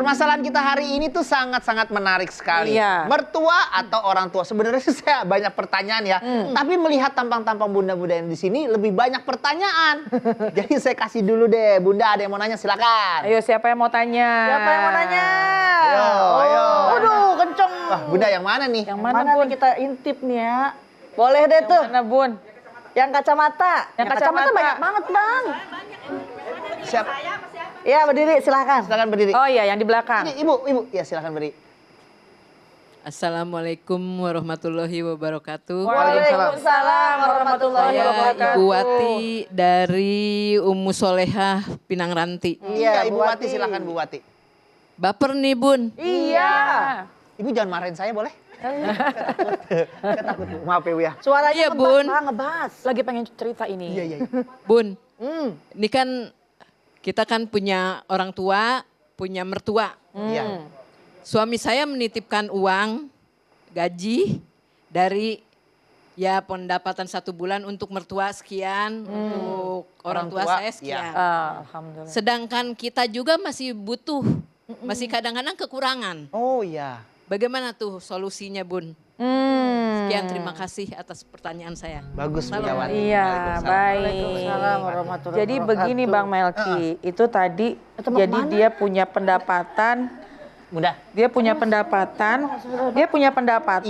Permasalahan kita hari ini tuh sangat-sangat menarik sekali. Iya. Mertua atau orang tua? Sebenarnya sih saya banyak pertanyaan ya. Tapi melihat tampang-tampang bunda-bunda yang di sini lebih banyak pertanyaan. Jadi saya kasih dulu deh. Bunda ada yang mau nanya silakan. Ayo siapa yang mau tanya? Siapa yang mau nanya? Ayo, ayo. Aduh, kenceng. Wah, Bunda yang mana nih? Yang Mana mana, Bun? nih kita intip nih ya? Boleh deh tuh. Mana, Bun? Yang kacamata. Yang Yang kacamata kacamata banyak banget, Bang. Siapa? Ya, berdiri silahkan. Silakan berdiri. Oh iya, yang di belakang. Ini, ibu. Ya silakan berdiri. Assalamualaikum warahmatullahi wabarakatuh. Waalaikumsalam warahmatullahi Saya wabarakatuh. Ibu Wati dari Ummu Solehah Pinang Ranti. Iya, Ibu Bu Wati Wati. silakan Bu Wati. Baper nih Bun. Iya. Ibu jangan marahin saya boleh? Saya takut Bu. Maaf ya Bu ya. Suaranya Iya, ngebas, Bun. Bang, ngebas. Lagi pengen cerita ini. Iya. Bun, Hmm. ini kan kita kan punya orang tua, punya mertua. Iya. Suami saya menitipkan uang gaji dari ya pendapatan 1 bulan untuk mertua sekian, untuk orang tua tua, saya sekian. Alhamdulillah. Sedangkan kita juga masih butuh, masih kadang-kadang kekurangan. Oh iya. Bagaimana tuh solusinya Bun? Sekian terima kasih atas pertanyaan saya. Bagus Bunda Wati. Iya, Waalaikumsalam. baik. Waalaikumsalam warahmatullahi Jadi wabarakatuh. begini Bang Melki, itu tadi Itu mau jadi kemana? dia punya pendapatan, Bunda. dia punya pendapatan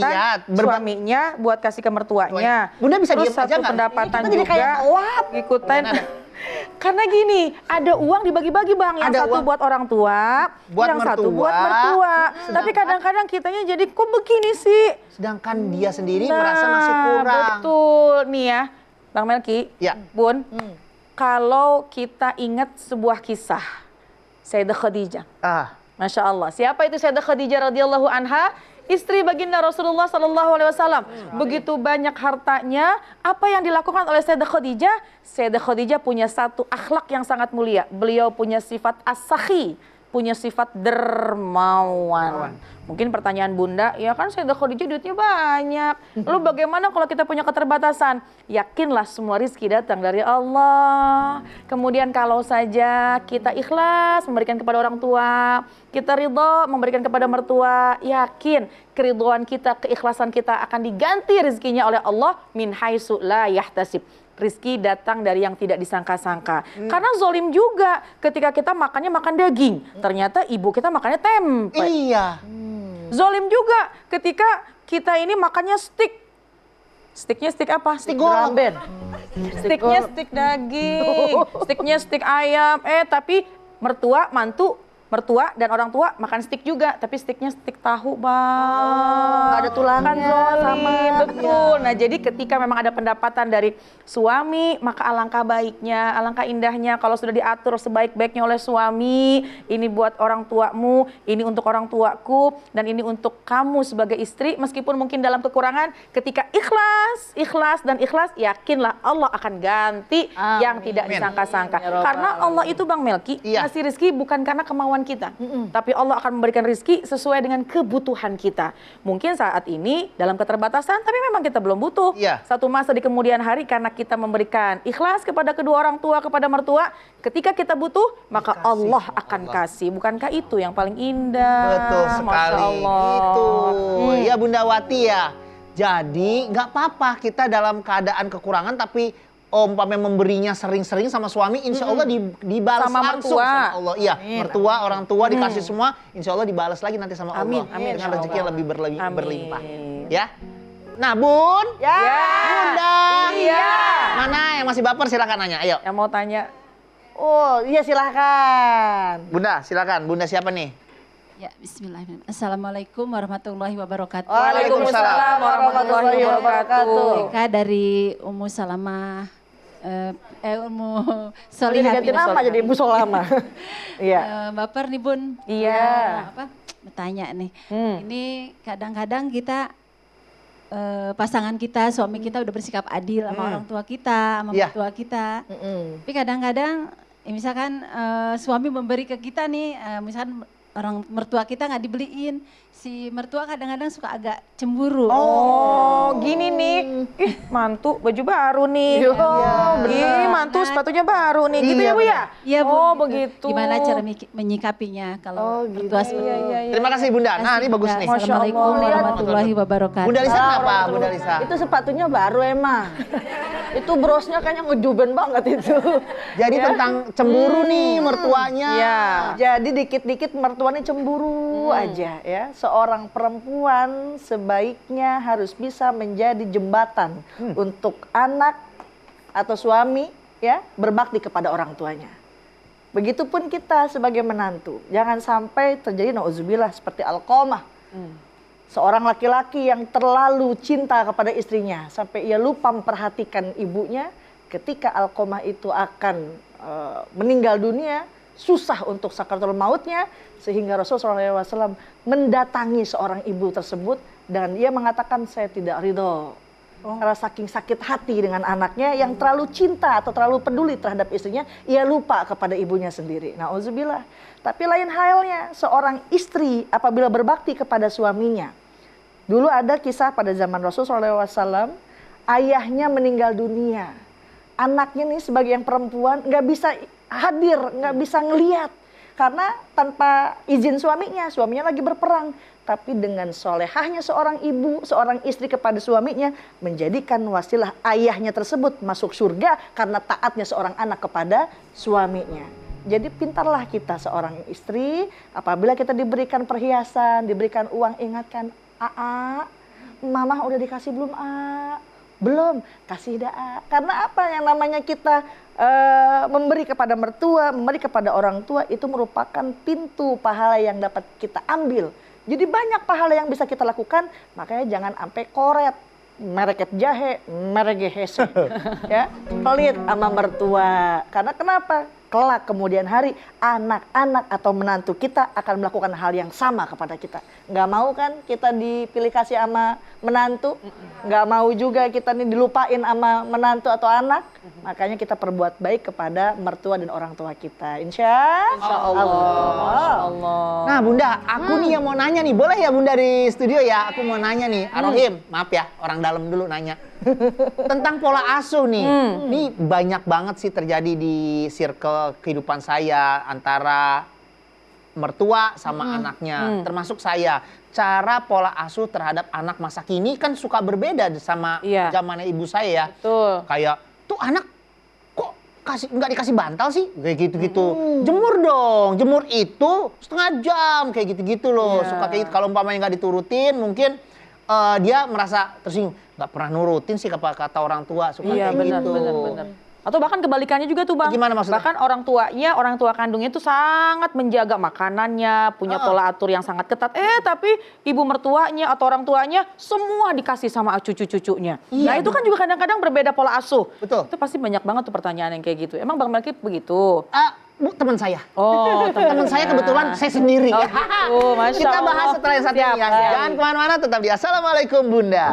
Iya, suaminya buat kasih ke mertuanya. Bunda bisa Terus diem aja satu nggak? pendapatan Kita jadi juga kayak tawaf. ikutan. Gimana? Karena gini, ada uang dibagi-bagi Bang, yang Ada satu uang. buat orang tua, Buat yang satu mertua. buat mertua. Sedangkan- Tapi kadang-kadang kitanya jadi kok begini sih? Sedangkan dia sendiri merasa masih kurang. Betul nih ya, Bang Melki, Ya. Bun. Kalau kita ingat sebuah kisah, Sayyidah Khadijah. Masya Allah. Siapa itu Sayyidah Khadijah radhiyallahu anha? Istri baginda Rasulullah sallallahu alaihi wasallam. Begitu banyak hartanya, apa yang dilakukan oleh Sayyidah Khadijah? Sayyidah Khadijah punya satu akhlak yang sangat mulia. Beliau punya sifat as-sakhi, punya sifat dermawan. Mungkin pertanyaan Bunda, ya kan Sayyidah Khadijah duitnya banyak. Lalu bagaimana kalau kita punya keterbatasan? Yakinlah semua rizki datang dari Allah. Kemudian kalau saja kita ikhlas memberikan kepada orang tua, kita ridho memberikan kepada mertua, yakin keridhoan kita, keikhlasan kita akan diganti rizkinya oleh Allah min haitsu la yahtasib. Rizki datang dari yang tidak disangka-sangka. Karena zolim juga ketika kita makannya makan daging. Ternyata ibu kita makannya tempe. Iya. Zolim juga ketika kita ini makannya steak. Steaknya steak apa? Steak golong. Drum band. Steaknya steak daging. Steaknya steak ayam. Tapi mertua dan orang tua makan steak juga, tapi steaknya steak tahu Bang. Nggak ada tulangnya, Kan zolim, sama. betul. Nah jadi ketika memang ada pendapatan dari suami, maka alangkah baiknya, alangkah indahnya kalau sudah diatur sebaik-baiknya oleh suami, ini buat orang tuamu, ini untuk orang tuaku, dan ini untuk kamu sebagai istri, meskipun mungkin dalam kekurangan, ketika ikhlas, yakinlah Allah akan ganti yang tidak Amin. disangka-sangka. Ya Rabbal Karena Allah itu Bang Melki, Iya. ngasih rezeki bukan karena kemauan kita, tapi Allah akan memberikan rezeki sesuai dengan kebutuhan kita. Mungkin saat ini dalam keterbatasan, tapi memang kita belum butuh. Iya. Satu masa di kemudian hari karena kita memberikan ikhlas kepada kedua orang tua, kepada mertua, ketika kita butuh, maka Dikasih Allah sama akan Allah. kasih. Bukankah itu yang paling indah? Betul Masya sekali. Allah. Itu. Ya Bunda Wati ya. Jadi nggak apa-apa kita dalam keadaan kekurangan tapi umpamanya memberinya sering-sering sama suami, insya Allah dibalas Sama langsung mertua. sama Allah. Iya, Amin. mertua, orang tua dikasih semua, insya Allah dibalas lagi nanti sama Amin, Allah. amin, Dengan insya rezeki yang Allah. lebih Amin. berlimpah. Ya. Nah Bun, Ya. Bunda. Iya. Mana yang masih baper silakan nanya, ayo. Yang mau tanya, Oh, iya silahkan. Bunda, silakan. Bunda siapa nih? Ya, bismillahirrahmanirrahim. Assalamualaikum warahmatullahi wabarakatuh. Waalaikumsalam warahmatullahi wabarakatuh. Eka dari Ummu Salamah, Ummu Udah Solihah. diganti nama jadi Ibu Solama. Iya. Baper nih Bun. Iya. Apa? Bertanya nih. Hmm. Ini kadang-kadang kita pasangan kita, suami kita udah bersikap adil sama orang tua kita, sama Iya. mertua kita. Mm-mm. Tapi kadang-kadang misalkan suami memberi ke kita nih, misalkan orang mertua kita nggak dibeliin, si mertua kadang-kadang suka agak cemburu. Oh, gini nih. Ih, mantu baju baru nih. Ih, mantu sepatunya baru nih. Gitu ya, Bu ya? Iya, Bu. Oh, gitu. begitu. Gimana cara menyikapinya kalau mertua seperti itu? Terima kasih Bunda. Nah, ini bagus nih. Assalamualaikum warahmatullahi wabarakatuh. Bunda Lisa kenapa, Bunda Lisa? Itu sepatunya baru emang. Itu brosnya kayaknya ngejuben banget itu. Jadi tentang cemburu nih mertuanya. Iya. Jadi dikit-dikit mertuanya cemburu aja ya. Seorang perempuan sebaiknya harus bisa menjadi jembatan untuk anak atau suami ya berbakti kepada orang tuanya. Begitupun kita sebagai menantu. Jangan sampai terjadi nauzubillah seperti Alqamah. Seorang laki-laki yang terlalu cinta kepada istrinya sampai ia lupa memperhatikan ibunya ketika Alqamah itu akan meninggal dunia, susah untuk sakaratul mautnya, sehingga Rasulullah SAW mendatangi seorang ibu tersebut dan ia mengatakan saya tidak ridho. Karena saking sakit hati dengan anaknya yang terlalu cinta atau terlalu peduli terhadap istrinya, ia lupa kepada ibunya sendiri. Nauzubillah. Tapi lain halnya seorang istri apabila berbakti kepada suaminya. Dulu ada kisah pada zaman Rasulullah SAW, ayahnya meninggal dunia. Anaknya nih sebagai yang perempuan nggak bisa hadir, nggak bisa ngelihat. Karena tanpa izin suaminya lagi berperang. Tapi dengan solehahnya seorang ibu, seorang istri kepada suaminya, menjadikan wasilah ayahnya tersebut masuk surga karena taatnya seorang anak kepada suaminya. Jadi pintarlah kita seorang istri, apabila kita diberikan perhiasan, diberikan uang, ingatkan, Mama udah dikasih belum, belum, kasih dah. Karena apa yang namanya kita memberi kepada mertua, memberi kepada orang tua itu merupakan pintu pahala yang dapat kita ambil. Jadi banyak pahala yang bisa kita lakukan, makanya jangan sampai koret, mereket jahe, merege hese. Ya, pelit sama mertua. Karena kenapa? Kelak kemudian hari anak-anak atau menantu kita akan melakukan hal yang sama kepada kita. Nggak mau kan kita dipilih kasih sama menantu, nggak mau juga kita nih dilupain sama menantu atau anak. Makanya kita perbuat baik kepada mertua dan orang tua kita. Insya Allah. Nah Bunda, aku nih yang mau nanya nih, boleh ya Bunda di studio ya? Aku mau nanya nih, Arohim, maaf ya, orang dalam dulu nanya. Tentang pola asuh nih, ini banyak banget sih terjadi di circle kehidupan saya antara mertua sama anaknya, termasuk saya. Cara pola asuh terhadap anak masa kini kan suka berbeda sama zamannya ibu saya ya. Betul. Kayak tuh anak kok nggak dikasih bantal sih, kayak gitu-gitu. Jemur dong, jemur itu setengah jam kayak gitu-gitu loh. Suka kayak gitu. Kalau umpamanya nggak diturutin, mungkin dia merasa tersinggung. Nggak pernah nurutin sih kata orang tua, suka kayak gitu. Benar. Atau bahkan kebalikannya juga tuh Bang. Gimana maksudnya? Bahkan orang tua kandungnya tuh sangat menjaga makanannya, punya pola atur yang sangat ketat. Tapi ibu mertuanya atau orang tuanya semua dikasih sama cucu-cucunya. Nah itu kan juga kadang-kadang berbeda pola asuh. Betul. Itu pasti banyak banget tuh pertanyaan yang kayak gitu. Emang Bang Melki begitu? Bu, teman saya. Oh, Teman saya kebetulan saya sendiri. Oh, Masya Kita Allah. bahas setelah yang satu ini ya. Siap. Jangan kemana-mana, tetap di Assalamualaikum Bunda.